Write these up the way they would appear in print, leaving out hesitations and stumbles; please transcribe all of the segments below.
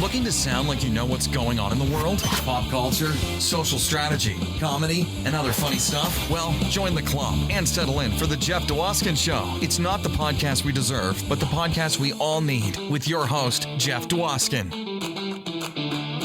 Looking to sound like you know what's going on in the world? Pop culture, social strategy, comedy, and other funny stuff? Well, join the club and settle in for the Jeff Dwoskin Show. It's not the podcast we deserve, but the podcast we all need, with your host, Jeff Dwoskin.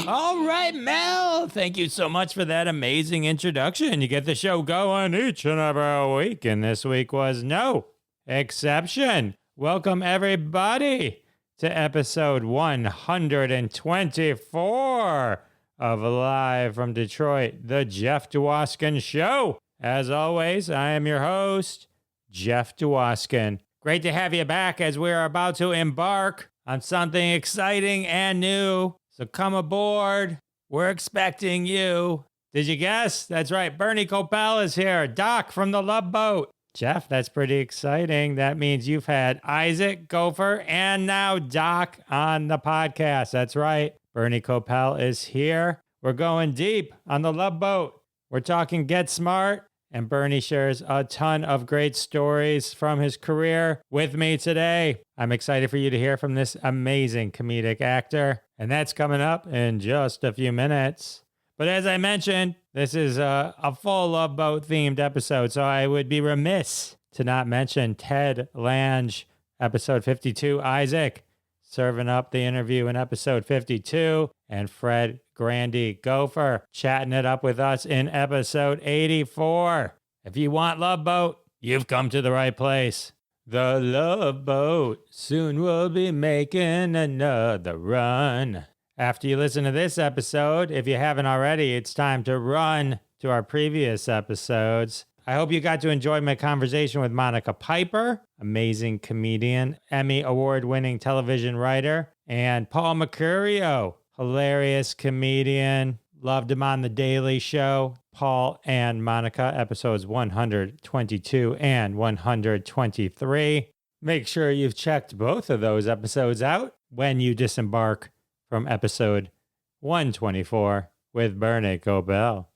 All right, Mel, thank you so much for that amazing introduction. You get the show going each and every week, and this week was no exception. Welcome, everybody, to episode 124 of Live from Detroit, the Jeff Dwoskin Show. As always, I am your host, Jeff Dwoskin. Great to have you back as we are about to embark on something exciting and new. So come aboard. We're expecting you. Did you guess? That's right. Bernie Kopell is here. Doc from the Love Boat. Jeff, that's pretty exciting. That means you've had Isaac, Gopher, and now Doc on the podcast. That's right. Bernie Kopell is here. We're going deep on the Love Boat. We're talking Get Smart, and Bernie shares a ton of great stories from his career with me today. I'm excited for you to hear from this amazing comedic actor, and that's coming up in just a few minutes. But as I mentioned, this is a full Love Boat themed episode, so I would be remiss to not mention Ted Lange, episode 52, Isaac, serving up the interview in episode 52, and Fred Grandy Gopher chatting it up with us in episode 84. If you want Love Boat, you've come to the right place. The Love Boat soon will be making another run. After you listen to this episode, if you haven't already, it's time to run to our previous episodes. I hope you got to enjoy my conversation with Monica Piper, amazing comedian, Emmy award-winning television writer, and Paul Mercurio, hilarious comedian. Loved him on The Daily Show. Paul and Monica, episodes 122 and 123. Make sure you've checked both of those episodes out when you disembark from episode 124 with Bernie Kopell.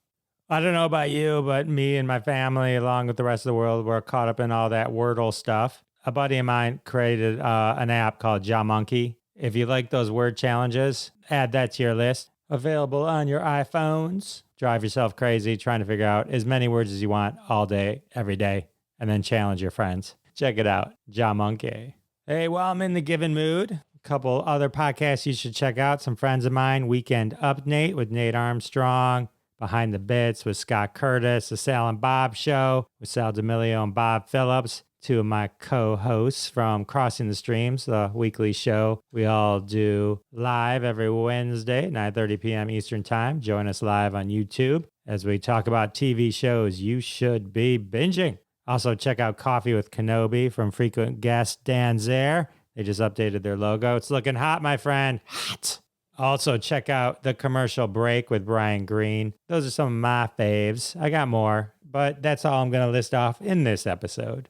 I don't know about you, but me and my family, along with the rest of the world, were caught up in all that Wordle stuff. A buddy of mine created an app called Jamonkey. If you like those word challenges, add that to your list. Available on your iPhones. Drive yourself crazy trying to figure out as many words as you want all day, every day, and then challenge your friends. Check it out, Jamonkey. Hey, well, I'm in the giving mood. Couple other podcasts you should check out. Some friends of mine, Weekend Update with Nate Armstrong, Behind the Bits with Scott Curtis, The Sal and Bob Show with Sal D'Amelio and Bob Phillips, two of my co-hosts from Crossing the Streams, the weekly show we all do live every Wednesday at 9:30 p.m. Eastern Time. Join us live on YouTube as we talk about TV shows you should be binging. Also, check out Coffee with Kenobi from frequent guest Dan Zare. They just updated their logo. It's looking hot, my friend. Hot. Also, check out The Commercial Break with Brian Green. Those are some of my faves. I got more, but that's all I'm going to list off in this episode.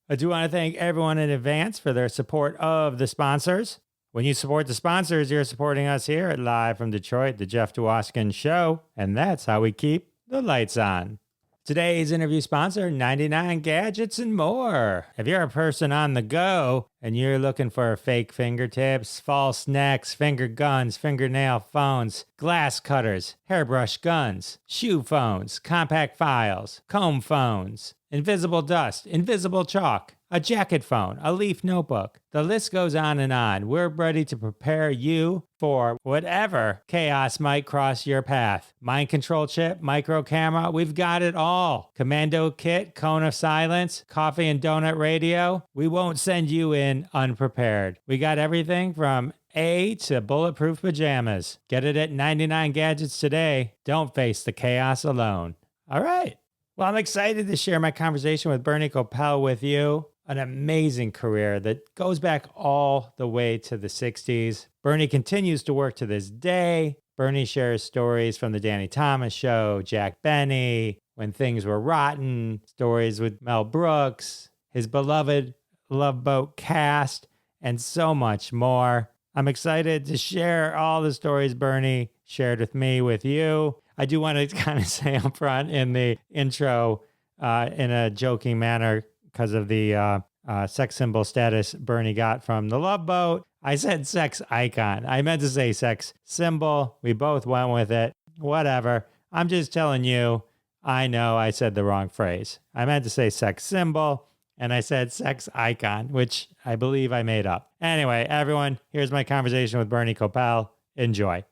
I do want to thank everyone in advance for their support of the sponsors. When you support the sponsors, you're supporting us here at Live from Detroit, the Jeff Dwoskin Show, and that's how we keep the lights on. Today's interview sponsor, 99 Gadgets and More. If you're a person on the go and you're looking for fake fingertips, false necks, finger guns, fingernail phones, glass cutters, hairbrush guns, shoe phones, compact files, comb phones, invisible dust, invisible chalk, a jacket phone, a leaf notebook. The list goes on and on. We're ready to prepare you for whatever chaos might cross your path. Mind control chip, micro camera, we've got it all. Commando kit, cone of silence, coffee and donut radio. We won't send you in unprepared. We got everything from A to bulletproof pajamas. Get it at 99 Gadgets today. Don't face the chaos alone. All right. Well, I'm excited to share my conversation with Bernie Kopell with you. An amazing career that goes back all the way to the 60s. Bernie continues to work to this day. Bernie shares stories from the Danny Thomas Show, Jack Benny, When Things Were Rotten, stories with Mel Brooks, his beloved Love Boat cast, and so much more. I'm excited to share all the stories Bernie shared with me with you. I do want to kind of say up front in the intro, in a joking manner, because of the sex symbol status Bernie got from the Love Boat, I said sex icon. I meant to say sex symbol. We both went with it. Whatever. I'm just telling you, I know I said the wrong phrase. I meant to say sex symbol, and I said sex icon, which I believe I made up. Anyway, everyone, here's my conversation with Bernie Kopell. Enjoy.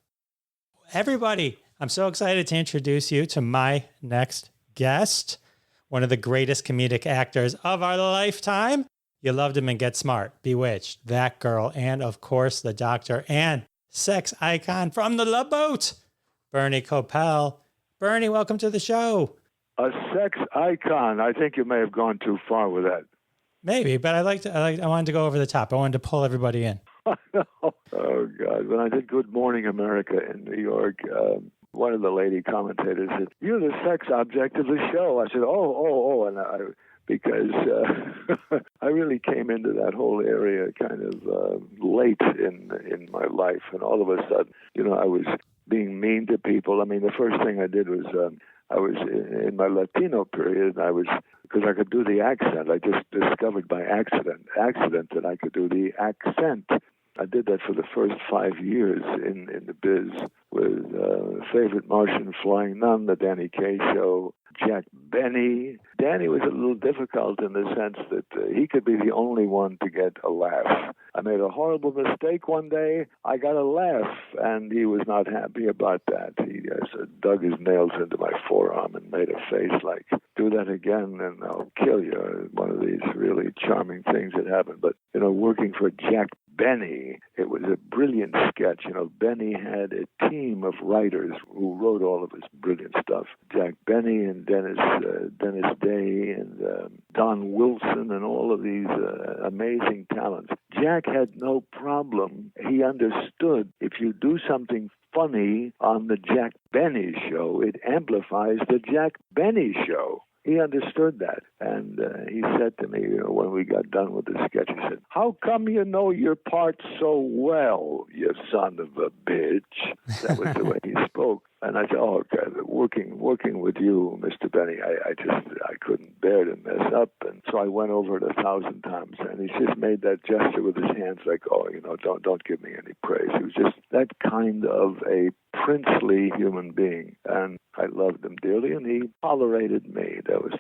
Everybody, I'm so excited to introduce you to my next guest, one of the greatest comedic actors of our lifetime. You loved him in Get Smart, Bewitched, That Girl, and of course, The Doctor, and sex icon from The Love Boat, Bernie Kopell. Bernie, welcome to the show. A sex icon. I think you may have gone too far with that. Maybe, but I wanted to go over the top. I wanted to pull everybody in. Oh, God. When I did Good Morning America in New York, one of the lady commentators said, "You're the sex object of the show." I said, oh. And because I really came into that whole area kind of late in my life. And all of a sudden, I was being mean to people. I mean, the first thing I did was I was in my Latino period. Because I could do the accent. I just discovered by accident that I could do the accent. I did that for the first 5 years in the biz with Favorite Martian Flying Nun, the Danny Kaye Show, Jack Benny. Danny was a little difficult in the sense that he could be the only one to get a laugh. I made a horrible mistake one day. I got a laugh, and he was not happy about that. He dug his nails into my forearm and made a face like, "Do that again and I'll kill you." One of these really charming things that happened. But, working for Jack Benny, it was a brilliant sketch. Benny had a team of writers who wrote all of his brilliant stuff. Jack Benny and Dennis Day and Don Wilson and all of these amazing talents. Jack had no problem. He understood if you do something funny on the Jack Benny show, it amplifies the Jack Benny show. He understood that. And he said to me, when we got done with the sketch, he said, "How come you know your part so well, you son of a bitch?" That was the way he spoke. And I said, "Oh, God, working with you, Mr. Benny, I couldn't bear to mess up." And so I went over it 1,000 times. And he just made that gesture with his hands like, "Oh, don't give me any praise." He was just that kind of a princely human being. And I loved him dearly, and he tolerated me. That was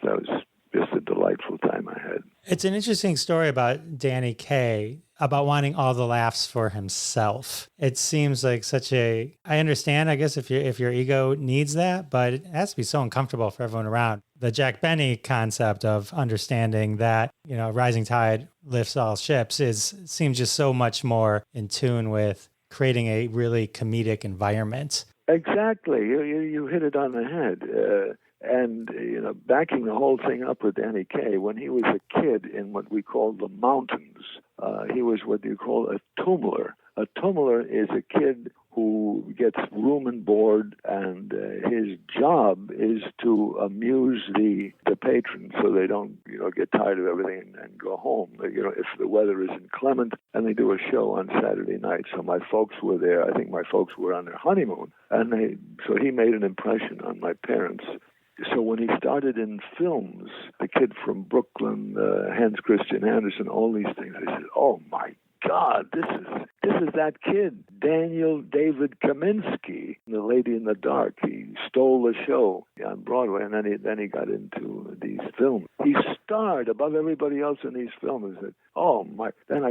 just a delightful time I had. It's an interesting story about Danny Kaye, about wanting all the laughs for himself. It seems like I understand, I guess, if your ego needs that, but it has to be so uncomfortable for everyone around. The Jack Benny concept of understanding that, rising tide lifts all ships seems just so much more in tune with creating a really comedic environment. Exactly. You hit it on the head. And, backing the whole thing up with Danny Kaye, when he was a kid in what we call the mountains, he was what you call a tumbler. A tumbler is a kid who gets room and board, and his job is to amuse the patrons so they don't, get tired of everything and go home. If the weather is inclement, and they do a show on Saturday night. So my folks were there. I think my folks were on their honeymoon, and so he made an impression on my parents. So when he started in films, the kid from Brooklyn, Hans Christian Andersen, all these things, I said, "Oh my God, this is that kid, Daniel David Kaminsky, The Lady in the Dark." He stole the show on Broadway, and then he got into these films. He starred above everybody else in these films. I said, "Oh my!" Then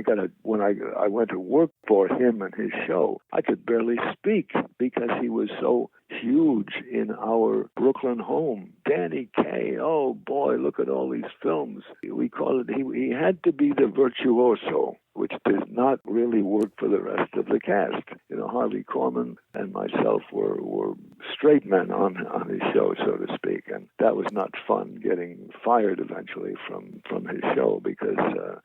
when I went to work for him and his show, I could barely speak because he was so huge in our Brooklyn home. Danny Kaye, oh boy, look at all these films. We call it, he had to be the virtuoso, which does not really work for the rest of the cast. Harvey Korman and myself were straight men on his show, so to speak, and that was not fun, getting fired eventually from his show because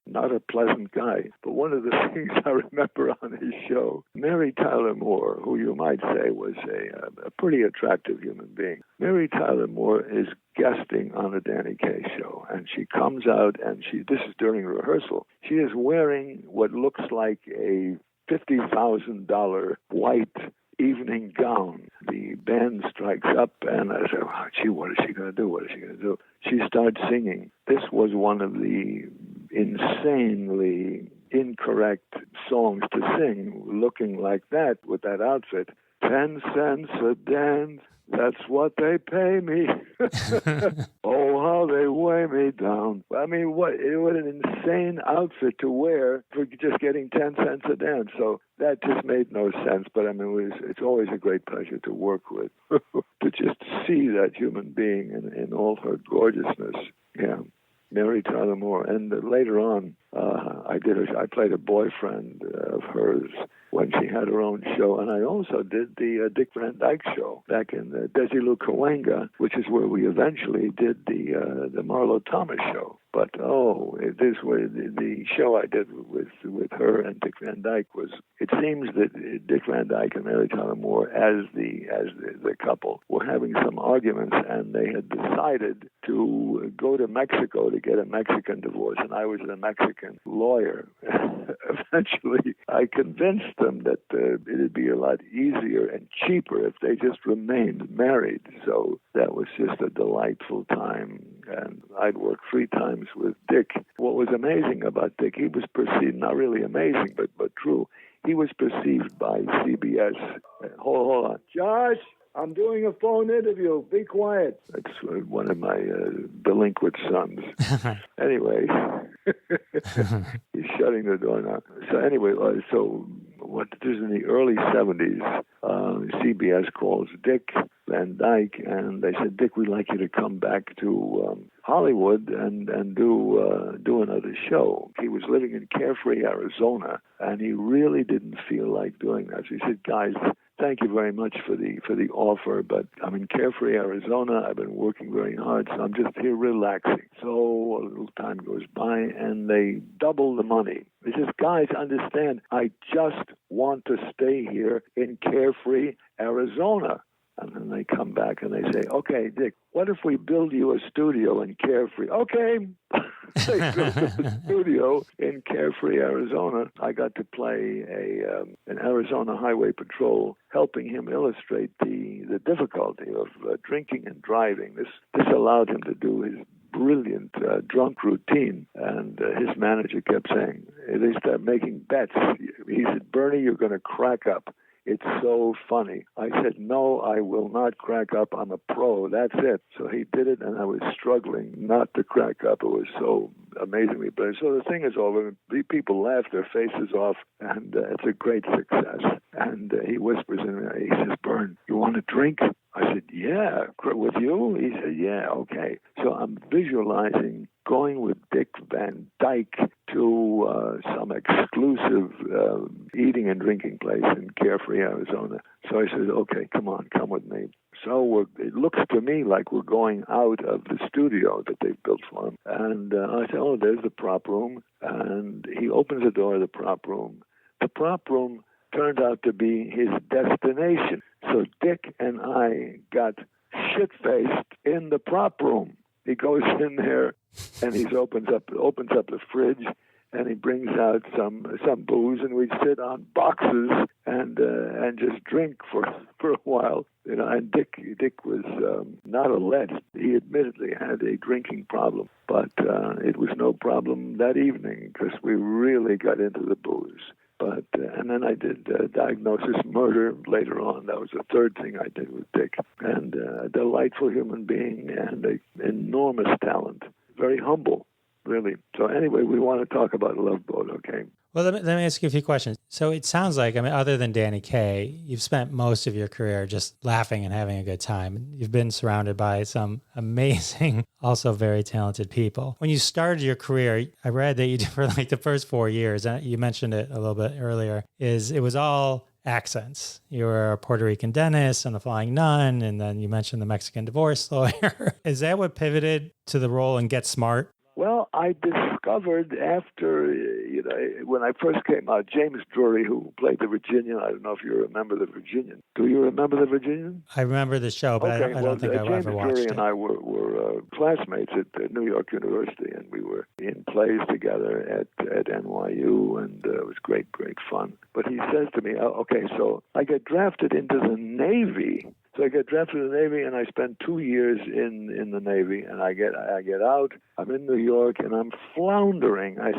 not a pleasant guy. But one of the things I remember on his show, Mary Tyler Moore, who you might say was a pretty attractive human being. Mary Tyler Moore is guesting on the Danny Kaye show, and she comes out, and this is during rehearsal. She is wearing what looks like a $50,000 white evening gown. The band strikes up, and I said, "Oh, gee, what is she going to do? What is she going to do?" She starts singing. This was one of the insanely incorrect songs to sing, looking like that with that outfit. 10 cents a dance, that's what they pay me. Oh, how they weigh me down. I mean, what an insane outfit to wear for just getting 10 cents a dance. So that just made no sense. But I mean, it's always a great pleasure to work with, to just see that human being in all her gorgeousness. Yeah. Mary Tyler Moore. And later on, I played a boyfriend of hers when she had her own show, and I also did the Dick Van Dyke show back in the Desilu Cahuenga, which is where we eventually did the Marlo Thomas show. But this was the show I did with her and Dick Van Dyke was. It seems that Dick Van Dyke and Mary Tyler Moore, as the couple, were having some arguments, and they had decided to go to Mexico to get a Mexican divorce, and I was a Mexican lawyer. Eventually, I convinced them that it'd be a lot easier and cheaper if they just remained married. So that was just a delightful time, and I'd worked 3 times with Dick. What was amazing about Dick, he was perceived, not really amazing, but true, he was perceived by CBS. Hold on. Josh, I'm doing a phone interview. Be quiet. That's one of my delinquent sons. Anyway, he's shutting the door now. So anyway, what this is in the early 70s, CBS calls Dick Van Dyke, and they said, Dick, we'd like you to come back to Hollywood and do another show. He was living in Carefree, Arizona, and he really didn't feel like doing that. So he said, guys, thank you very much for the offer, but I'm in Carefree, Arizona. I've been working very hard, so I'm just here relaxing. So a little time goes by, and they double the money. He says, guys, understand, I just want to stay here in Carefree, Arizona. And then they come back and they say, okay, Dick, what if we build you a studio in Carefree? Okay. They built a studio in Carefree, Arizona. I got to play an Arizona Highway Patrol, helping him illustrate the difficulty of drinking and driving. This allowed him to do his brilliant drunk routine, and his manager kept saying, they started making bets. He said, Bernie, you're going to crack up. It's so funny. I said, no, I will not crack up. I'm a pro. That's it. So he did it, and I was struggling not to crack up. It was so amazingly brilliant. So the thing is over. People laugh their faces off, and it's a great success. And he whispers in me, he says, Bern, you want a drink? I said, yeah. With you? He said, yeah, okay. So I'm visualizing going with Dick Van Dyke to some exclusive eating and drinking place in Carefree, Arizona. So I said, okay, come with me. So it looks to me like we're going out of the studio that they've built for him. And I said, oh, there's the prop room. And he opens the door of the prop room. The prop room turned out to be his destination. So Dick and I got shit-faced in the prop room. He goes in there and he opens up the fridge, and he brings out some booze, and we sit on boxes and just drink for a while. You know, and Dick was not alleged. He admittedly had a drinking problem, but it was no problem that evening because we really got into the booze. But and then I did Diagnosis Murder later on. That was the third thing I did with Dick. And a delightful human being and an enormous talent. Very humble, really. So anyway, we want to talk about Love Boat, okay? Well, let me ask you a few questions. So it sounds like, I mean, other than Danny Kaye, you've spent most of your career just laughing and having a good time. You've been surrounded by some amazing, also very talented people. When you started your career, I read that you did for like the first 4 years, and you mentioned it a little bit earlier, it was all accents. You were a Puerto Rican dentist and a flying nun, and then you mentioned the Mexican divorce lawyer. Is that what pivoted to the role in Get Smart? Well, I discovered after, when I first came out, James Drury, who played the Virginian. I don't know if you remember the Virginian. Do you remember the Virginian? I remember the show, but okay, I don't think I've ever watched it. James Drury and I were classmates at New York University, and we were in plays together at NYU, and it was great fun. But he says to me, okay, so I get drafted into the Navy. So I get drafted in the Navy, and I spend 2 years in the Navy, and I get out. I'm in New York, and I'm floundering. I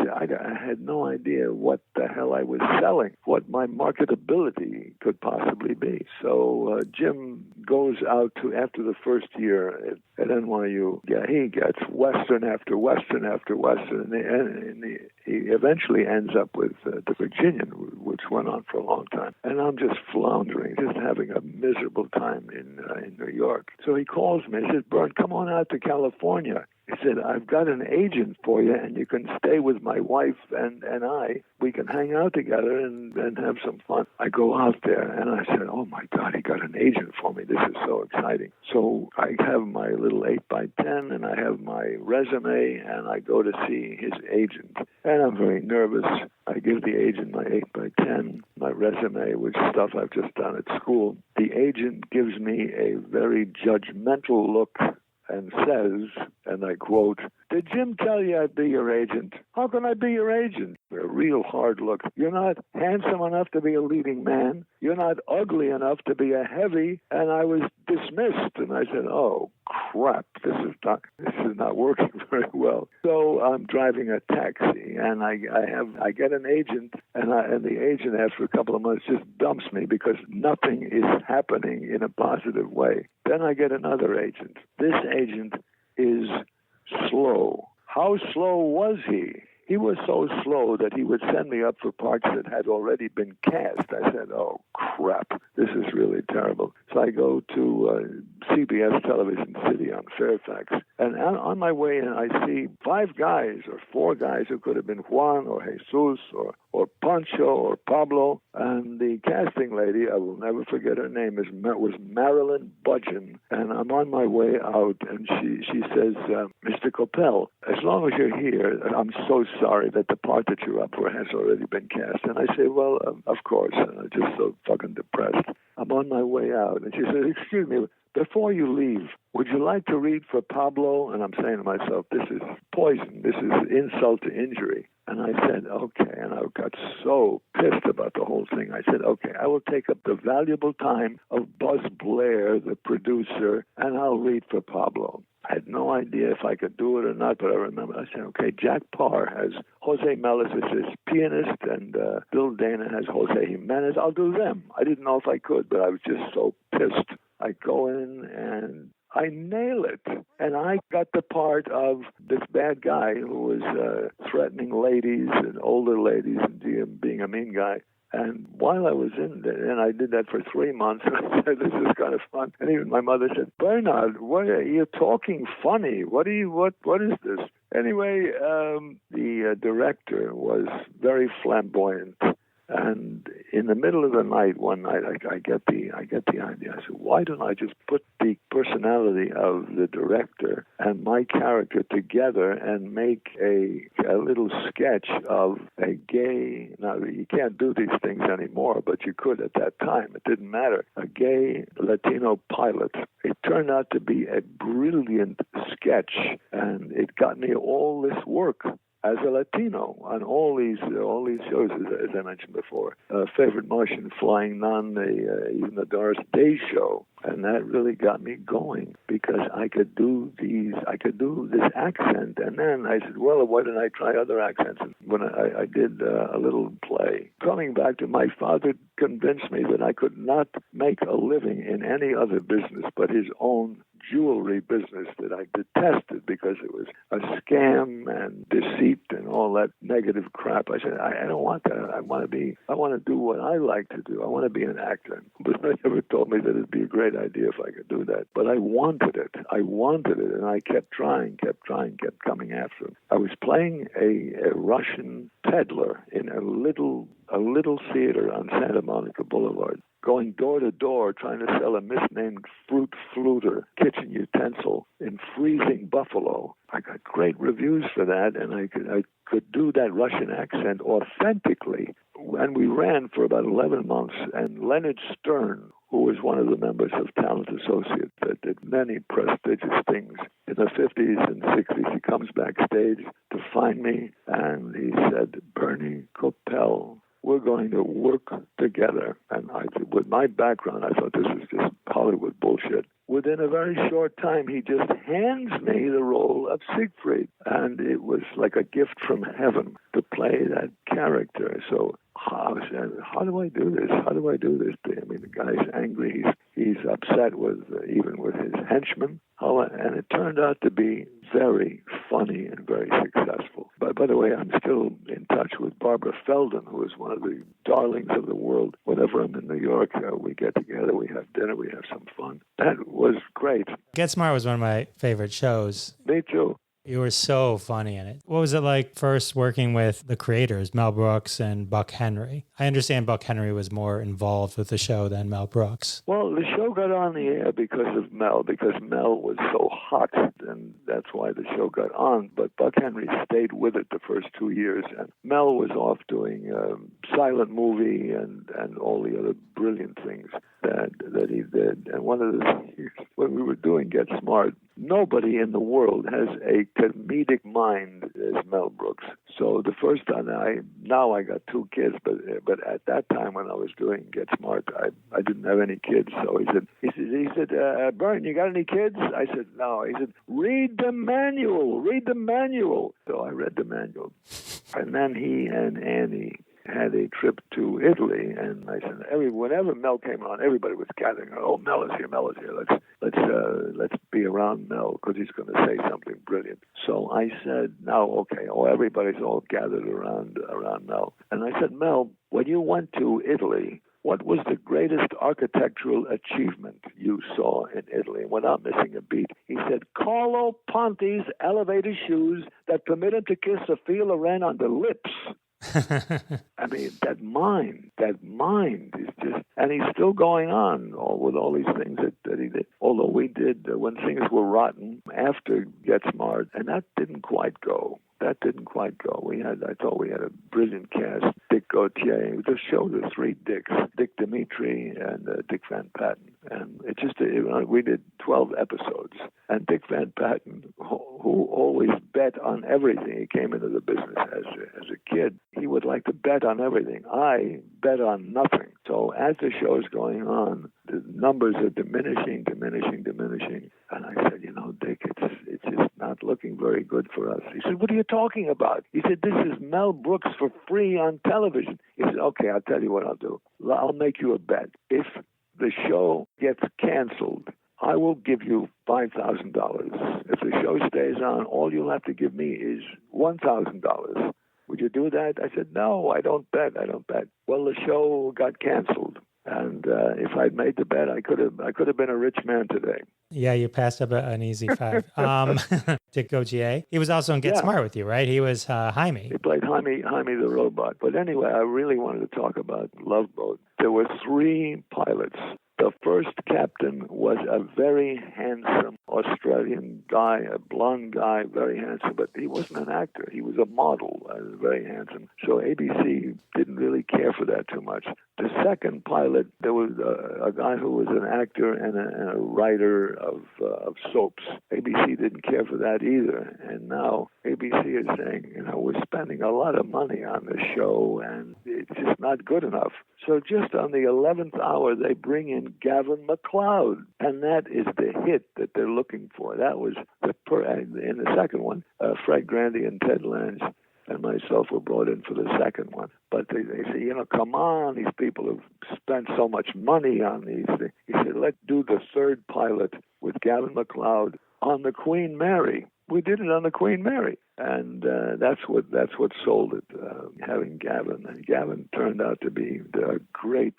had no idea what the hell I was selling, what my marketability could possibly be. So Jim goes out to, after the first year at NYU, he gets Western after Western after Western, and he eventually ends up with the Virginian, which went on for a long time. And I'm just floundering, just having a miserable time in New York. So he calls me. He says, "Bern, come on out to California." He said, "I've got an agent for you, and you can stay with my wife and I. We can hang out together and have some fun." I go out there, and I said, "Oh, my God, he got an agent for me. This is so exciting." So I have my little 8x10, and I have my resume, and I go to see his agent. And I'm very nervous. I give the agent my 8x10, my resume, which is stuff I've just done at school. The agent gives me a very judgmental look and says, and I quote, "Did Jim tell you I'd be your agent? How can I be your agent?" A real hard look. "You're not handsome enough to be a leading man. You're not ugly enough to be a heavy." And I was dismissed. And I said, "Oh, crap, this is not working very well." So I'm driving a taxi, and I get an agent, and the agent after a couple of months just dumps me because nothing is happening in a positive way. Then I get another agent. This agent is slow. How slow was he? He was so slow that he would send me up for parts that had already been cast. I said, "Oh, crap, this is really terrible." So I go to CBS Television City on Fairfax. And on my way in, I see 5 guys or 4 guys who could have been Juan or Jesus or Pancho or Pablo. And the casting lady, I will never forget her name, was Marilyn Budgeon. And I'm on my way out, and she says, "Mr. Kopell, as long as you're here, I'm so sorry that the part that you're up for has already been cast." And I say, "Well, of course." And I'm just so fucking depressed. I'm on my way out, and she says, "Excuse me, before you leave, would you like to read for Pablo?" And I'm saying to myself, this is poison. This is insult to injury. And I said, "Okay." And I got so pissed about the whole thing. I said, "Okay, I will take up the valuable time of Buzz Blair, the producer, and I'll read for Pablo." I had no idea if I could do it or not, but I remember I said, "Okay, Jack Parr has Jose Melis as his pianist, and Bill Dana has Jose Jimenez. I'll do them." I didn't know if I could, but I was just so pissed. I go in and I nail it. And I got the part of this bad guy who was threatening ladies and older ladies and being a mean guy. And while I was in there, and I did that for 3 months, and I said, "This is kind of fun." And even my mother said, "Bernard, what are you talking funny? What is this?" Anyway, the director was very flamboyant. And in the middle of the night, one night, I get the idea. I said, "Why don't I just put the personality of the director and my character together and make a little sketch of a gay?" Now, you can't do these things anymore, but you could at that time. It didn't matter. A gay Latino pilot. It turned out to be a brilliant sketch, and it got me all this work as a Latino on all these shows, as I mentioned before. Favorite Martian, Flying Nun, even the Doris Day show. And that really got me going because I could do this accent. And then I said, "Well, why didn't I try other accents?" And when I did a little play. Coming back to my father convinced me that I could not make a living in any other business but his own jewelry business that I detested because it was a scam and deceit and all that negative crap. I said, I don't want that. I want to do what I like to do. I want to be an actor. But they never told me that it'd be a great idea if I could do that. But I wanted it. And I kept trying, kept coming after it. I was playing a Russian peddler in a little theater on Santa Monica Boulevard, going door to door trying to sell a misnamed fruit fluter kitchen utensil in freezing Buffalo. I got great reviews for that, and I could do that Russian accent authentically. And we ran for about 11 months, and Leonard Stern, who was one of the members of Talent Associates that did many prestigious things in the 50s and 60s, he comes backstage to find me, and he said, "Bernie Kopell, we're going to work together. And with my background, I thought this was just Hollywood bullshit. Within a very short time, he just hands me the role of Siegfried. And it was like a gift from heaven to play that character. So I said, how do I do this? How do I do this? I mean, the guy's angry. He's upset with even with his henchmen. And it turned out to be very funny and very successful. But by the way, I'm still in touch with Barbara Feldon, who is one of the darlings of the world. Whenever I'm in New York, we get together, we have dinner, we have some fun. That was great. Get Smart was one of my favorite shows. Me too. You were so funny in it. What was it like first working with the creators, Mel Brooks and Buck Henry? I understand Buck Henry was more involved with the show than Mel Brooks. Well, the show got on the air because of Mel, because Mel was so hot, and that's why the show got on. But Buck Henry stayed with it the first 2 years, and Mel was off doing silent movie and all the other brilliant things that he did. And one of the things, when we were doing Get Smart, nobody in the world has a comedic mind as Mel Brooks. So the first time, now I got 2 kids, but at that time when I was doing Get Smart, I didn't have any kids. So he said, Bern, you got any kids? I said, no. He said, read the manual. So I read the manual. And then he and Annie had a trip to Italy, and I said, whenever Mel came on, everybody was gathering. Oh, Mel is here. Let's be around Mel because he's going to say something brilliant. So I said, now, okay, everybody's all gathered around Mel, and I said, Mel, when you went to Italy, what was the greatest architectural achievement you saw in Italy? And without missing a beat, he said, Carlo Ponti's elevator shoes that permit him to kiss Sophia Loren on the lips. I mean, that mind is just, and he's still going on with all these things that he did. Although we did, when things were rotten after Get Smart, and that didn't quite go. I thought we had a brilliant cast. Dick Gautier, the show, the 3 Dicks, Dick Dimitri and Dick Van Patten. And we did 12 episodes. And Dick Van Patten, who always bet on everything, he came into the business as a kid. He would like to bet on everything. I bet on nothing. So as the show is going on, the numbers are diminishing. And I said, Dick, it's just not looking very good for us. He said, what are you talking about? He said, this is Mel Brooks for free on television. He said, okay, I'll tell you what I'll do. I'll make you a bet. If the show gets canceled, I will give you $5,000. If the show stays on, all you'll have to give me is $1,000. Would you do that? I said, no, I don't bet. Well, the show got canceled. And if I'd made the bet, I could have been a rich man today. Yeah, you passed up an easy 5. Dick Gautier. He was also in Get Smart with you, right? He was Jaime. He played Jaime the robot. But anyway, I really wanted to talk about Love Boat. There were 3 pilots. The first captain was a very handsome Australian guy, a blonde guy, very handsome, but he wasn't an actor. He was a model, very handsome. So ABC didn't really care for that too much. The second pilot, there was a guy who was an actor and a writer of soaps. ABC didn't care for that either. And now ABC is saying, we're spending a lot of money on this show, and it's just not good enough. So just on the 11th hour, they bring in Gavin MacLeod, and that is the hit that they're looking for. That was in the second one, Fred Grandy and Ted Lange and myself were brought in for the second one. But they say, come on, these people have spent so much money on these things. He said, let's do the third pilot with Gavin MacLeod on the Queen Mary. We did it on the Queen Mary, and that's what sold it. Having Gavin, and Gavin turned out to be a great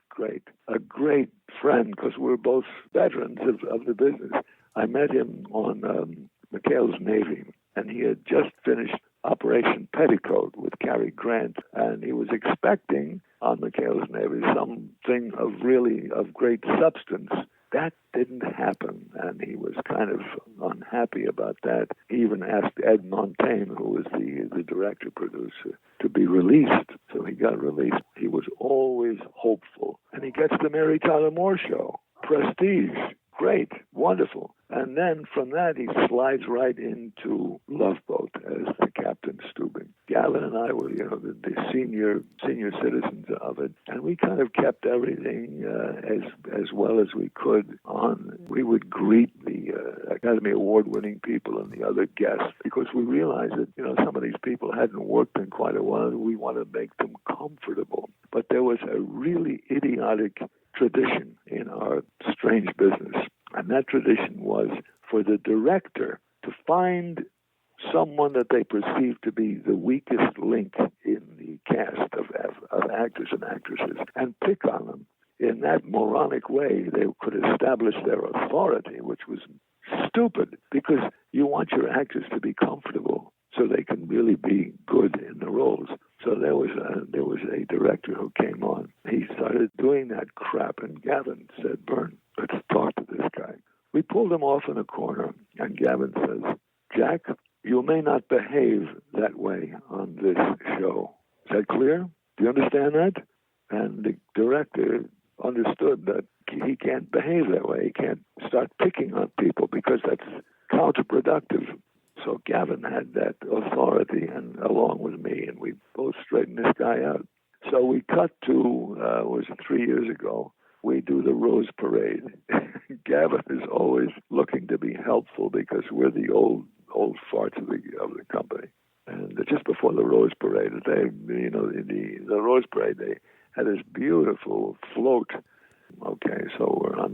friend because we're both veterans of the business. I met him on McHale's Navy, and he had just finished Operation Petticoat with Cary Grant, and he was expecting on McHale's Navy something of great substance. That didn't happen, and he was kind of unhappy about that. He even asked Ed Montaigne, who was the director-producer, to be released. So he got released. He was always hopeful. And he gets the Mary Tyler Moore Show. Prestige. Great. Wonderful. And then from that, he slides right into Love Boat as the Captain Steuben. Gavin and I were, the senior citizens of it, and we kind of kept everything as well as we could on. We would greet the Academy Award-winning people and the other guests because we realized that, some of these people hadn't worked in quite a while. We wanted to make them comfortable. But there was a really idiotic tradition in our strange business, and that tradition was for the director to find someone that they perceived to be the weakest link in the cast of actors and actresses and pick on them. In that moronic way, they could establish their authority, which was stupid because you want your actors to be comfortable so they can really be good in the roles. So there was a director who came on. He started doing that crap, and Gavin said, "Bern, let's talk to this guy." We pulled him off in a corner, and Gavin says, "Jack, you may not behave that way on this show. Is that clear? Do you understand that?" And the director understood that he can't behave that way. He can't start picking on people because that's counterproductive. So Gavin had that authority, and along with me, and we both straightened this guy out. So we cut to, was it 3 years ago? We do the Rose Parade. Gavin is always looking to be helpful because we're the old farts of the company. And just before the Rose Parade, the Rose Parade, they had this beautiful float. Okay, so we're on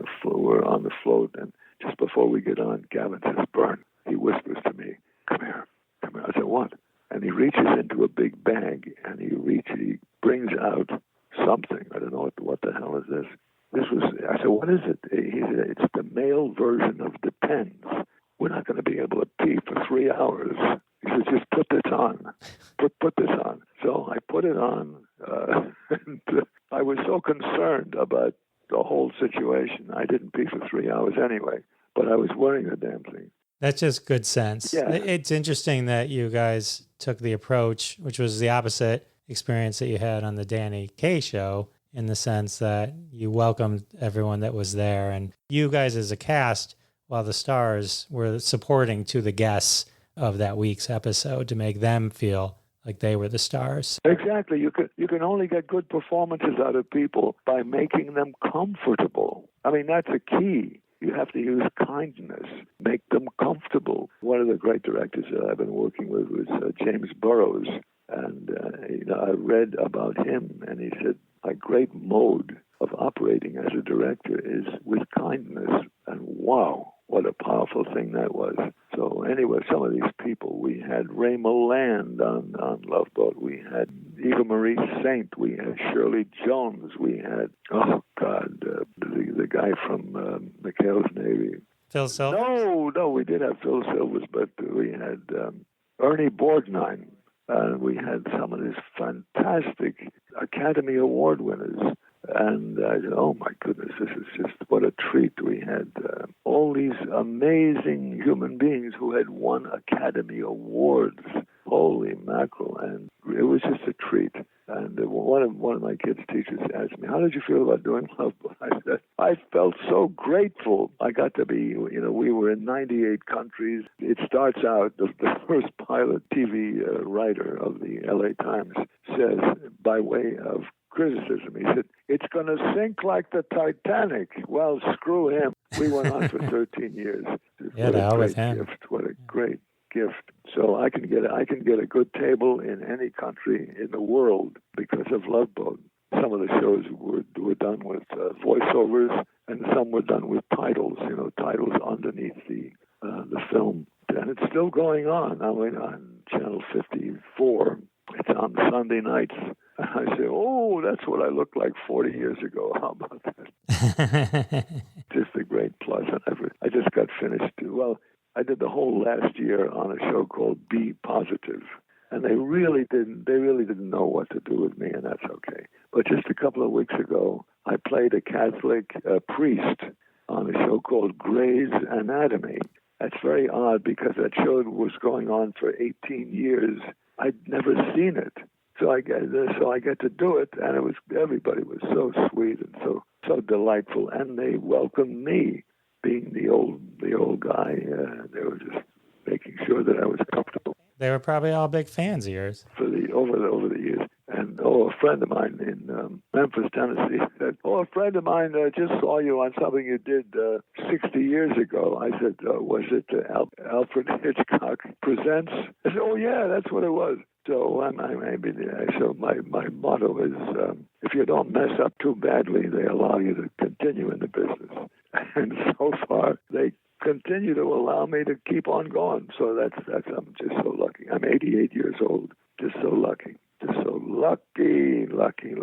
the float, and just before we get on, Gavin says, "Bern," he whispers to me, come here. I said, "What?" And he reaches into a big bag, and he brings out something. I don't know what the hell is this. I said, "What is it?" He said, "It's the male version of Depends. We're not going to be able to pee for 3 hours." He said, "Just put this on. Put this on." So I put it on, and I was so concerned about the whole situation. I didn't pee for 3 hours anyway, but I was wearing the damn thing. That's just good sense. Yeah. It's interesting that you guys took the approach, which was the opposite experience that you had on the Danny Kaye show, in the sense that you welcomed everyone that was there. And you guys as a cast, while the stars were supporting to the guests of that week's episode to make them feel like they were the stars. Exactly. You can only get good performances out of people by making them comfortable. I mean, that's a key. You have to use kindness, make them comfortable. One of the great directors that I've been working with was James Burrows. And I read about him, and he said, "My great mode of operating as a director is with kindness." And wow, what a powerful thing that was. So anyway, some of these people, we had Ray Milland on Love Boat. We had Eva Marie Saint. We had Shirley Jones. We had, the guy from McHale's Navy. Phil Silvers? No, we did have Phil Silvers, but we had Ernie Borgnine. We had some of these fantastic Academy Award winners. And I said, "Oh, my goodness, this is just what a treat." We had all these amazing human beings who had won Academy Awards. Holy mackerel. And it was just a treat. And one of my kids' teachers asked me, "How did you feel about doing Love Boat?" I said, "I felt so grateful. I got to be, we were in 98 countries. It starts out, the first pilot TV writer of the LA Times says, by way of criticism, he said, "It's going to sink like the Titanic." Well, screw him. We went on for 13 years. Yeah, to hell with him. Gift. What a great gift. So I can get a good table in any country in the world because of Love Boat. Some of the shows were done with voiceovers, and some were done with titles. Titles underneath the film, and it's still going on. I mean, on Channel 54. It's on Sunday nights. I say, "Oh, that's what I looked like 40 years ago." How about that? Just a great plus. And I just got finished. Well, I did the whole last year on a show called Be Positive. And they really didn't know what to do with me, and that's okay. But just a couple of weeks ago, I played a Catholic priest on a show called Grey's Anatomy. That's very odd because that show was going on for 18 years. I'd never seen it. So I get to do it, and everybody was so sweet and so delightful, and they welcomed me, being the old guy. They were just making sure that I was comfortable. They were probably all big fans of yours. Over the years. And a friend of mine in Memphis, Tennessee said, a friend of mine just saw you on something you did 60 years ago. I said, was it Alfred Hitchcock Presents? I said, oh yeah, that's what it was. So my motto is, if you don't mess up too badly, they allow you to continue in the business. And so far, they continue to allow me to keep on going. So that's I'm just so lucky. I'm 88 years old. Just so lucky. Just so lucky.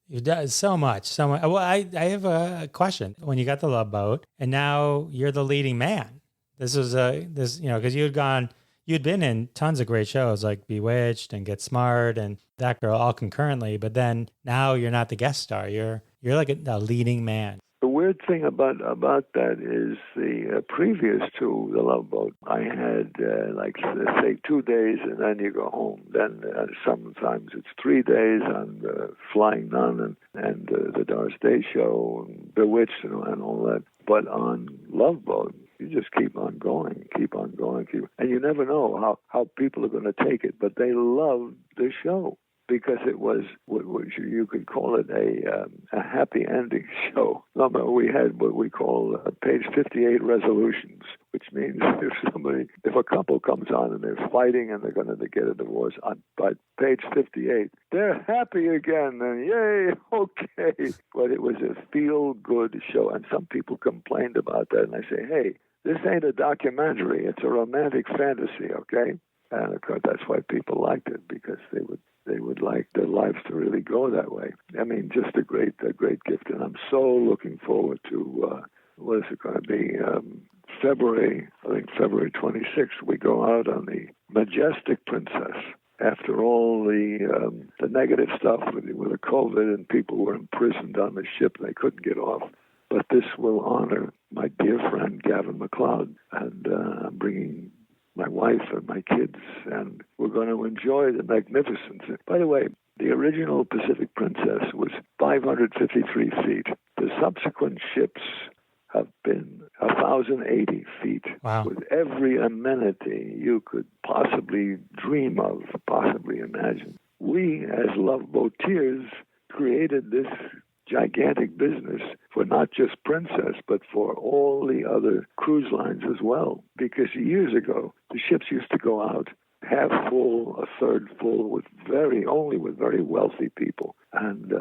You've done so much. Well, I have a question. When you got the Love Boat, and now you're the leading man. This was because you'd been in tons of great shows like Bewitched and Get Smart and That Girl all concurrently, but then now you're not the guest star. You're like a leading man. The weird thing about that is the previous to the Love Boat, I had say 2 days and then you go home. Then sometimes it's 3 days on Flying Nun and the Doris Day Show, and Bewitched and all that. But on Love Boat, you just keep on going, and you never know how people are going to take it. But they love the show, because it was what you could call it a happy ending show. We had what we call page 58 resolutions, which means if a couple comes on and they're fighting and they're going to get a divorce, by page 58, they're happy again, and yay, okay. But it was a feel-good show, and some people complained about that, and I say, hey, this ain't a documentary, it's a romantic fantasy, okay? And of course, that's why people liked it, because they would like their lives to really go that way. I mean, just a great gift, and I'm so looking forward to what is it going to be? February 26th. We go out on the Majestic Princess. After all the negative stuff with the COVID and people were imprisoned on the ship and they couldn't get off. But this will honor my dear friend Gavin MacLeod, and I'm bringing my wife and my kids, and we're going to enjoy the magnificence. By the way, the original Pacific Princess was 553 feet. The subsequent ships have been 1,080 feet. Wow. With every amenity you could possibly dream of, possibly imagine. We, as Love Boatiers, created this gigantic business for not just Princess, but for all the other cruise lines as well. Because years ago, the ships used to go out half full, a third full, only with very wealthy people, and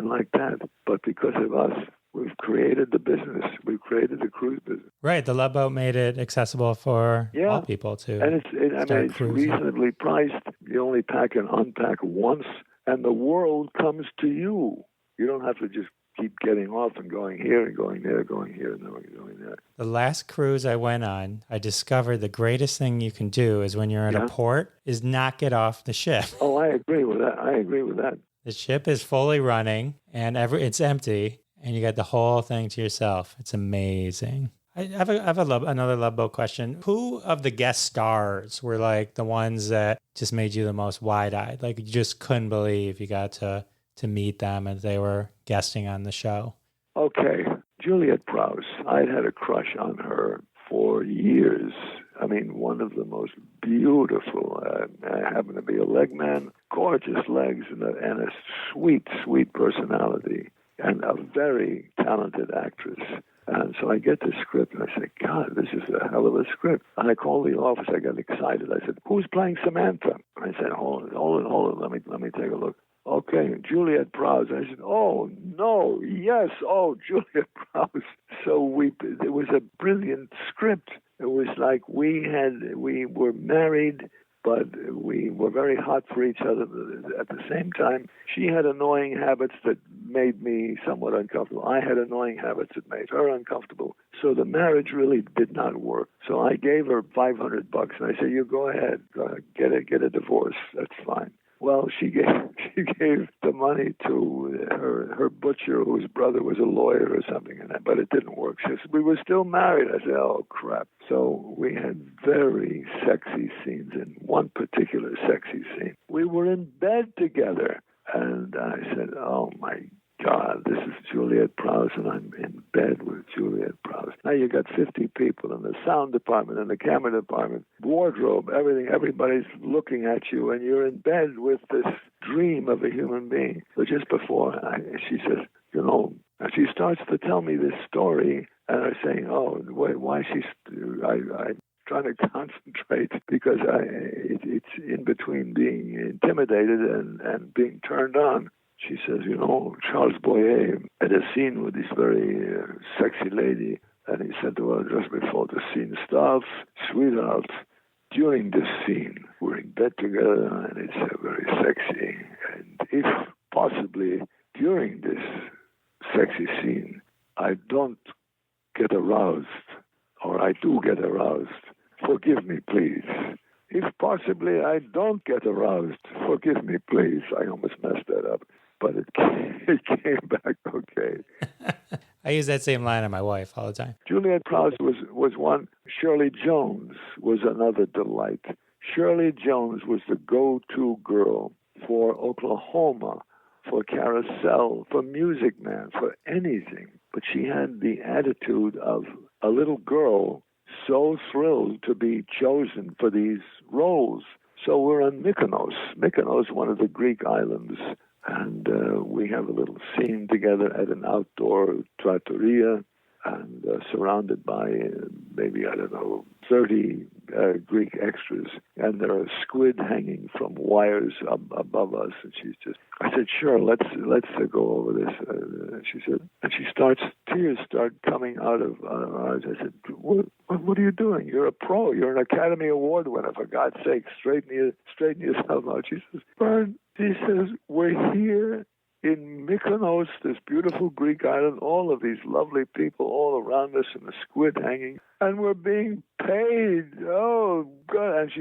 like that. But because of us, we've created the business. We've created the cruise business. Right, the Love Boat made it accessible for all people to. And it's reasonably priced. You only pack and unpack once, and the world comes to you. You don't have to just keep getting off and going here and going there, going here and going there. The last cruise I went on, I discovered the greatest thing you can do is when you're at a port is not get off the ship. Oh, I agree with that. The ship is fully running and it's empty, and you got the whole thing to yourself. It's amazing. I have another Love Boat question. Who of the guest stars were like the ones that just made you the most wide-eyed? Like you just couldn't believe you got to meet them as they were guesting on the show? Okay, Juliet Prowse. I'd had a crush on her for years. I mean, one of the most beautiful. I happen to be a leg man, gorgeous legs, and a sweet, sweet personality, and a very talented actress. And so I get the script, and I say, God, this is a hell of a script. And I call the office. I got excited. I said, who's playing Samantha? And I said, hold on. Let me take a look. Okay, Juliet Prowse. I said, oh, no, yes, Juliet Prowse. So it was a brilliant script. It was like we were married, but we were very hot for each other at the same time. She had annoying habits that made me somewhat uncomfortable. I had annoying habits that made her uncomfortable. So the marriage really did not work. So I gave her $500, and I said, you go ahead, get a divorce. That's fine. Well, she gave the money to her butcher, whose brother was a lawyer or something, but it didn't work. She said, we were still married. I said, oh, crap. So we had very sexy scenes, in one particular sexy scene. We were in bed together, and I said, oh, my God, this is Juliet Prowse, and I'm in bed with Juliet Prowse. Now you got 50 people in the sound department, in the camera department, wardrobe, everything. Everybody's looking at you, and you're in bed with this dream of a human being. So just before, she says, and she starts to tell me this story, and I'm saying, why she's, I'm trying to concentrate because it's in between being intimidated and being turned on. She says, Charles Boyer had a scene with this very sexy lady, and he said to her just before the scene starts, sweetheart, during this scene, we're in bed together, and it's very sexy. And if possibly during this sexy scene, I don't get aroused, or I do get aroused, forgive me, please. If possibly I don't get aroused, forgive me, please. I almost messed that up, but it came back okay. I use that same line on my wife all the time. Juliet Prowse was one. Shirley Jones was another delight. Shirley Jones was the go-to girl for Oklahoma, for Carousel, for Music Man, for anything. But she had the attitude of a little girl so thrilled to be chosen for these roles. So we're on Mykonos. Mykonos, one of the Greek islands, and we have a little scene together at an outdoor trattoria, and surrounded by maybe, 30 Greek extras, and there are squid hanging from wires above us. And I said, sure, let's go over this. She said, and tears start coming out of her eyes. I said, what are you doing? You're a pro. You're an Academy Award winner. For God's sake, straighten yourself out. She says, Bern, she says, we're here in Mykonos, this beautiful Greek island, all of these lovely people all around us and the squid hanging, and we're being paid. Oh, God. And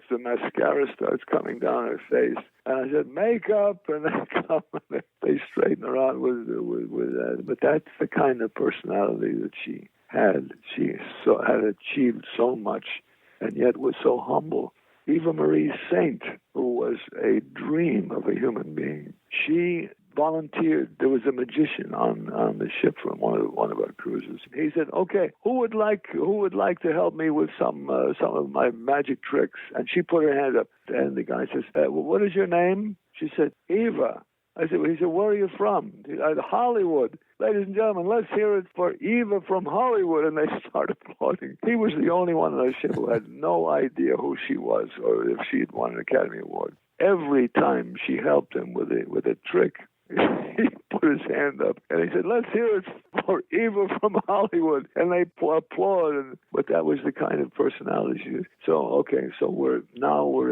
the mascara starts coming down her face. And I said, makeup, and they come, and they straighten her out with that. But that's the kind of personality that she had. She had achieved so much, and yet was so humble. Eva Marie Saint, who was a dream of a human being, she volunteered. There was a magician on the ship from one of our cruises. He said, "Okay, who would like to help me with some of my magic tricks?" And she put her hand up, and the guy says, "What is your name?" She said, "Eva." He said, "Where are you from?" He said, "Hollywood." "Ladies and gentlemen, let's hear it for Eva from Hollywood." And they started applauding. He was the only one on the ship who had no idea who she was or if she had won an Academy Award. Every time she helped him with a trick, he put his hand up and he said, "Let's hear it for Eva from Hollywood." And they applauded. But that was the kind of personality she was. So we're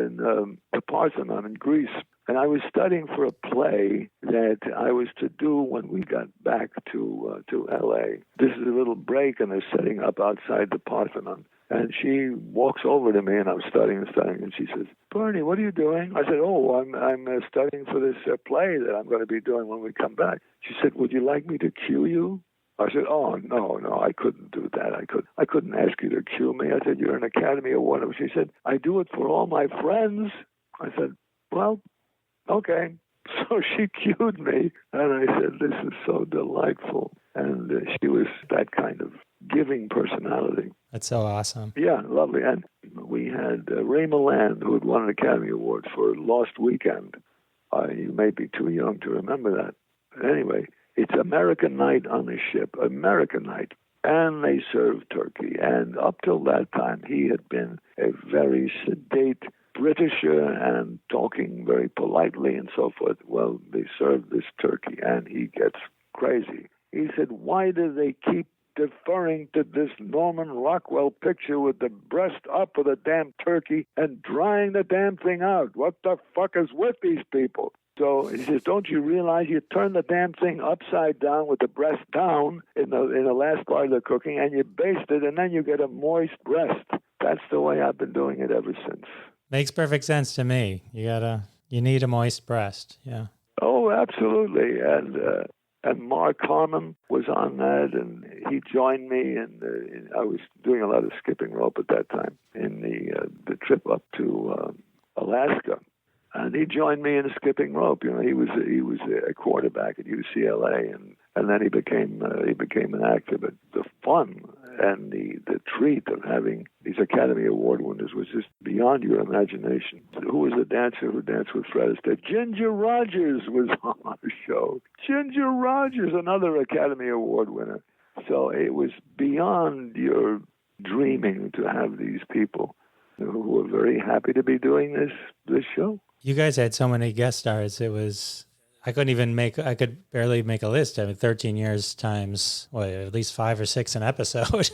in the Parthenon in Greece. And I was studying for a play that I was to do when we got back to L.A. This is a little break, and they're setting up outside the Parthenon. And she walks over to me, and I'm studying, and she says, "Bernie, what are you doing?" I said, "Oh, I'm studying for this play that I'm going to be doing when we come back." She said, "Would you like me to cue you?" I said, "Oh, no, I couldn't do that. I couldn't ask you to cue me." I said, "You're an Academy Award." She said, "I do it for all my friends." I said, "Well, okay." So she cued me, and I said, "This is so delightful." And she was that kind of giving personality. That's so awesome. Yeah, lovely. And we had Ray Milland, who had won an Academy Award for Lost Weekend. You may be too young to remember that. But anyway, it's American Night on the ship, American Night. And they served turkey. And up till that time, he had been a very sedate Britisher and talking very politely and so forth. Well, they served this turkey, and he gets crazy. He said, "Why do they keep deferring to this Norman Rockwell picture with the breast up of the damn turkey and drying the damn thing out? What the fuck is with these people?" So he says, "Don't you realize you turn the damn thing upside down with the breast down in the last part of the cooking, and you baste it, and then you get a moist breast." That's the way I've been doing it ever since. Makes perfect sense to me. You need a moist breast. Yeah. Oh, absolutely. And Mark Harmon was on that, and he joined me, and I was doing a lot of skipping rope at that time in the trip up to Alaska, and he joined me in skipping rope. You know, he was a quarterback at UCLA, and then he became an actor. But the fun And the treat of having these Academy Award winners was just beyond your imagination. Who was the dancer who danced with Fred Astaire? Ginger Rogers was on the show. Ginger Rogers, another Academy Award winner. So it was beyond your dreaming to have these people who were very happy to be doing this show. You guys had so many guest stars. It was, I could barely make a list. I mean, 13 years times, at least 5 or 6 an episode.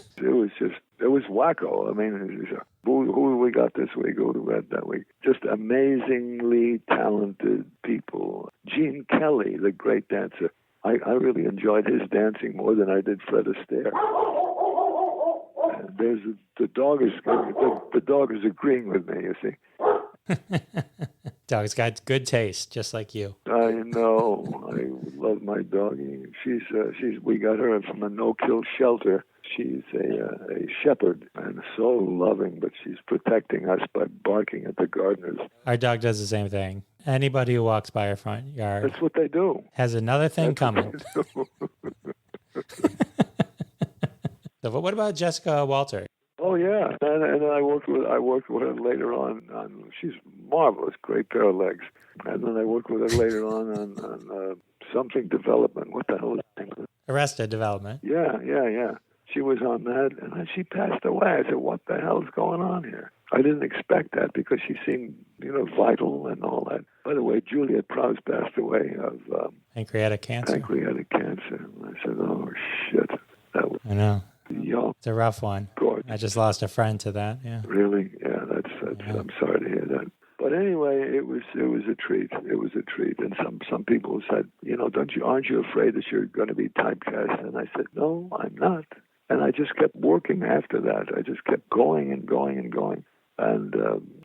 It was wacko. I mean, who we got this week, who we got that week. Just amazingly talented people. Gene Kelly, the great dancer. I really enjoyed his dancing more than I did Fred Astaire. The dog is agreeing with me, you see. Dog's got good taste, just like you. I know. I love my doggie. We got her from a no-kill shelter. She's a shepherd and so loving, but she's protecting us by barking at the gardeners. Our dog does the same thing. Anybody who walks by our front yard That's what they do. has another thing coming. So what about Jessica Walter? Oh yeah, and I worked with her later on. She's marvelous, great pair of legs. And then I worked with her later on something development. What the hell is the name of it? Arrested Development. Yeah. She was on that, and then she passed away. I said, "What the hell's going on here?" I didn't expect that because she seemed, vital and all that. By the way, Juliet Prowse passed away of Pancreatic cancer. And I said, "Oh shit, that was." I know. Young. It's a rough one. Gorgeous. I just lost a friend to that. Yeah. Really? Yeah. That's. I'm sorry to hear that. But anyway, it was a treat. It was a treat. And some people said, aren't you afraid that you're going to be typecast? And I said, no, I'm not. And I just kept working after that. I just kept going and going and going. And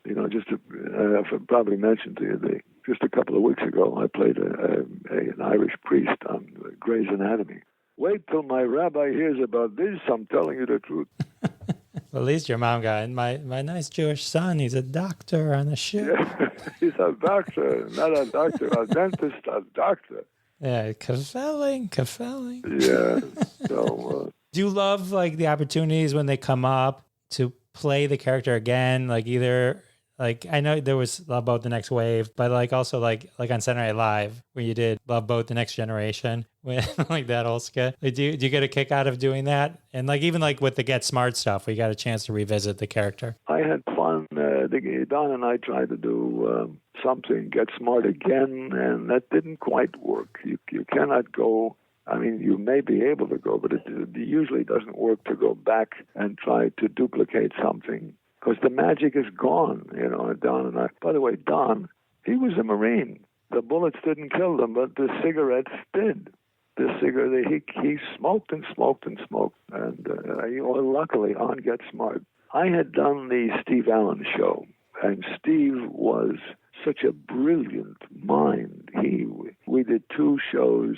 I've probably mentioned to you just a couple of weeks ago, I played an Irish priest on Grey's Anatomy. Wait till my rabbi hears about this. I'm telling you the truth. Well, at least your mom got it. My nice Jewish son, he's a doctor on the ship. Yeah, he's a doctor, not a doctor, a dentist, a doctor. Yeah, Kopelling. Yeah, so... Do you love, the opportunities when they come up to play the character again? I know there was Love Boat: The Next Wave, but also on Saturday Night Live, where you did Love Boat: The Next Generation, with that old skit. Do you get a kick out of doing that? And even with the Get Smart stuff, we got a chance to revisit the character. I had fun. Don and I tried to do something, Get Smart again, and that didn't quite work. You cannot go. I mean, you may be able to go, but it usually doesn't work to go back and try to duplicate something. Because the magic is gone, Don and I. By the way, Don, he was a Marine. The bullets didn't kill them, but the cigarettes did. He smoked and smoked and smoked. And luckily, on Get Smart, I had done the Steve Allen show. And Steve was such a brilliant mind. We did two shows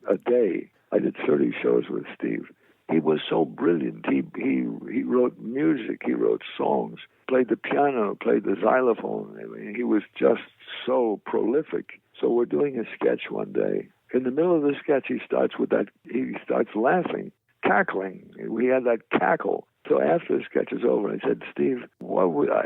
a day. I did 30 shows with Steve. He was so brilliant. He wrote music. He wrote songs, played the piano, played the xylophone. I mean, he was just so prolific. So we're doing a sketch one day. In the middle of the sketch, he starts laughing, cackling. We had that cackle. So after the sketch is over, I said, Steve, the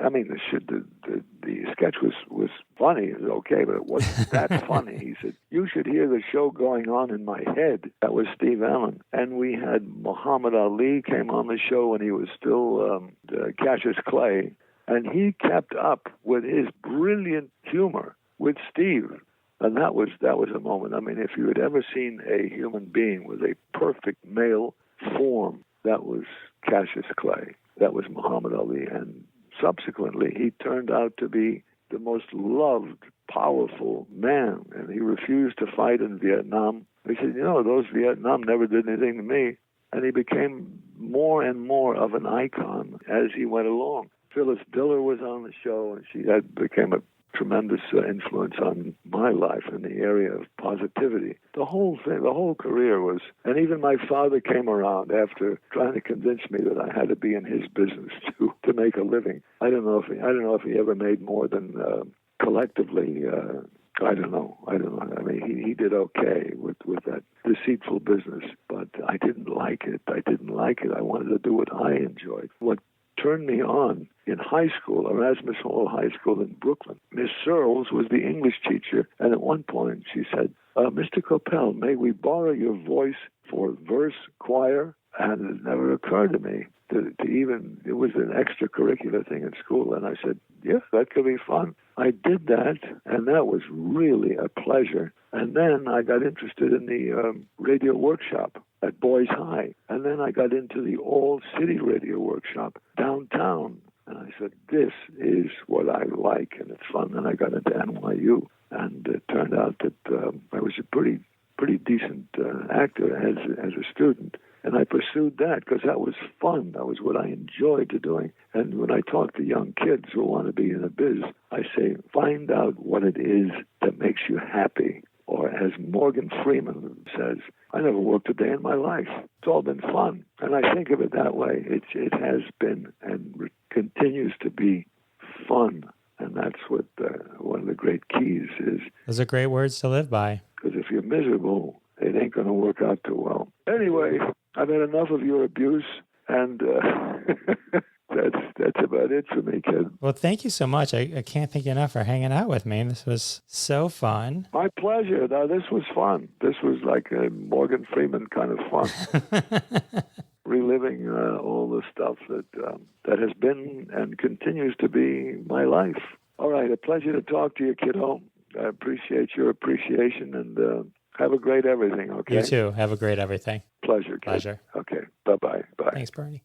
sketch was funny. It was okay, but it wasn't that funny. He said, you should hear the show going on in my head. That was Steve Allen. And we had Muhammad Ali came on the show when he was still Cassius Clay. And he kept up with his brilliant humor with Steve. And that was a moment. I mean, if you had ever seen a human being with a perfect male form, that was Cassius Clay. That was Muhammad Ali. And subsequently, he turned out to be the most loved, powerful man. And he refused to fight in Vietnam. He said, those Vietnam never did anything to me. And he became more and more of an icon as he went along. Phyllis Diller was on the show, and she became a tremendous influence on my life in the area of positivity. The whole thing, the whole career was, and even my father came around after trying to convince me that I had to be in his business to make a living. I don't know if he ever made more than collectively I don't know. I mean, he did okay with that deceitful business, but I didn't like it. I wanted to do what I enjoyed. What turned me on in high school, Erasmus Hall High School in Brooklyn, Miss Searles was the English teacher, and at one point she said, Mr. Kopell, may we borrow your voice for verse choir? And it never occurred to me to even, it was an extracurricular thing at school. And I said, yeah, that could be fun. I did that, and that was really a pleasure. And then I got interested in the radio workshop at Boys High. And then I got into the all-city radio workshop downtown. And I said, this is what I like, and it's fun. And I got into NYU. And it turned out that I was a pretty decent actor as a student. And I pursued that because that was fun. That was what I enjoyed doing. And when I talk to young kids who want to be in a biz, I say, find out what it is that makes you happy. Or as Morgan Freeman says, I never worked a day in my life. It's all been fun. And I think of it that way. It has been and continues to be fun. And that's what one of the great keys is. Those are great words to live by. Because if you're miserable, it ain't going to work out too well. Anyway, I've had enough of your abuse, and that's about it for me, kid. Well, thank you so much. I can't thank you enough for hanging out with me. This was so fun. My pleasure. Now, this was fun. This was like a Morgan Freeman kind of fun. Reliving all the stuff that has been and continues to be my life. All right, a pleasure to talk to you, kiddo. I appreciate your appreciation, and have a great everything, okay? You too. Have a great everything. Pleasure, kid. Pleasure. Okay, bye-bye. Bye. Thanks, Bernie.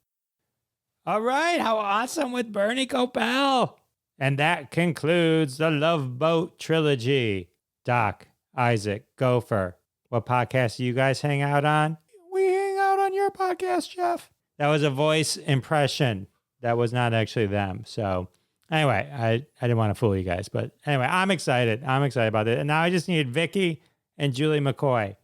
All right, how awesome with Bernie Kopell. And that concludes the Love Boat trilogy. Doc, Isaac, Gopher, what podcast do you guys hang out on? We hang out on your podcast, Jeff. That was a voice impression. That was not actually them. So anyway, I didn't want to fool you guys. But anyway, I'm excited. I'm excited about it. And now I just need Vicky and Julie McCoy.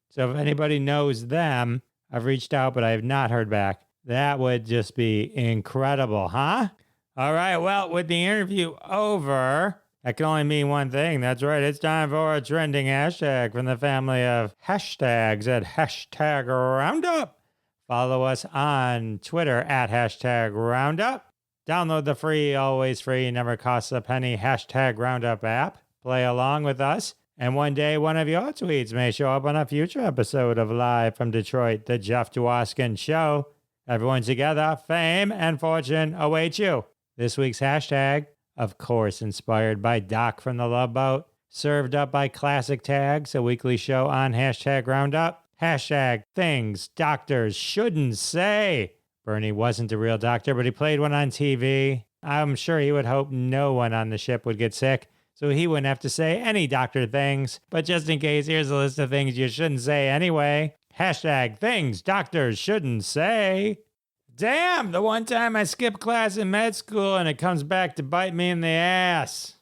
So if anybody knows them, I've reached out, but I have not heard back. That would just be incredible, huh? All right, well, with the interview over, that can only mean one thing. That's right, it's time for a trending hashtag from the family of hashtags at hashtag Roundup. Follow us on Twitter at hashtag Roundup. Download the free, always free, never costs a penny hashtag Roundup app. Play along with us. And one day, one of your tweets may show up on a future episode of Live from Detroit, The Jeff Dwoskin Show. Everyone together, fame and fortune await you. This week's hashtag, of course, inspired by Doc from the Love Boat, served up by Classic Tags, a weekly show on hashtag Roundup. Hashtag things doctors shouldn't say. Bernie wasn't a real doctor, but he played one on TV. I'm sure he would hope no one on the ship would get sick, so he wouldn't have to say any doctor things. But just in case, here's a list of things you shouldn't say anyway. Hashtag things doctors shouldn't say. Damn, the one time I skipped class in med school and it comes back to bite me in the ass.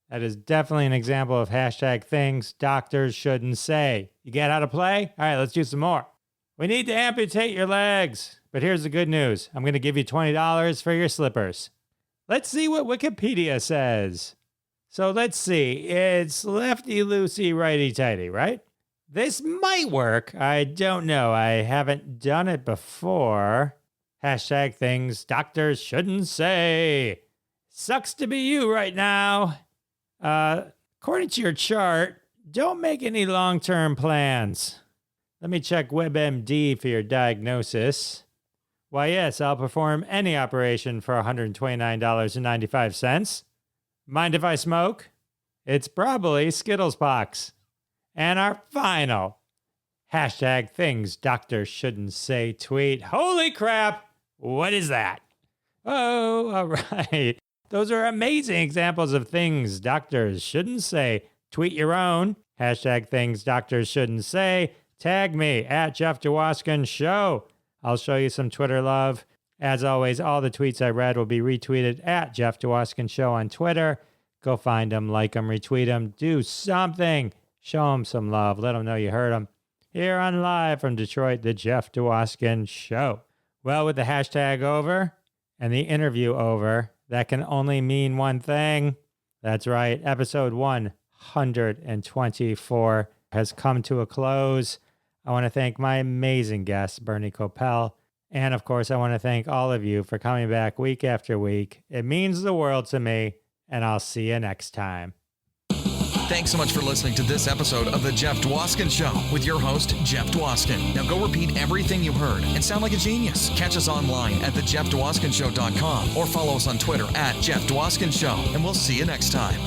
That is definitely an example of hashtag things doctors shouldn't say. You get how to play? All right, let's do some more. We need to amputate your legs. But here's the good news. I'm going to give you $20 for your slippers. Let's see what Wikipedia says. So let's see. It's lefty-loosey, righty-tighty, right? This might work. I don't know. I haven't done it before. Hashtag things doctors shouldn't say. Sucks to be you right now. According to your chart, don't make any long-term plans. Let me check WebMD for your diagnosis. Why, yes, I'll perform any operation for $129.95. Mind if I smoke? It's probably Skittles pox. And our final hashtag things doctors shouldn't say tweet. Holy crap! What is that? Oh, all right. Those are amazing examples of things doctors shouldn't say. Tweet your own. Hashtag things doctors shouldn't say. Tag me at Jeff Dwoskin Show. I'll show you some Twitter love. As always, all the tweets I read will be retweeted at Jeff Dwoskin Show on Twitter. Go find them, like them, retweet them, do something. Show them some love. Let them know you heard them. Here on Live from Detroit, the Jeff Dwoskin Show. Well, with the hashtag over and the interview over, that can only mean one thing. That's right, episode 100 124 has come to a close. I want to thank my amazing guest, Bernie Kopell. And of course, I want to thank all of you for coming back week after week. It means the world to me, and I'll see you next time. Thanks so much for listening to this episode of The Jeff Dwoskin Show with your host, Jeff Dwoskin. Now go repeat everything you heard and sound like a genius. Catch us online at thejeffdwoskinshow.com or follow us on Twitter at Jeff Dwoskin Show, and we'll see you next time.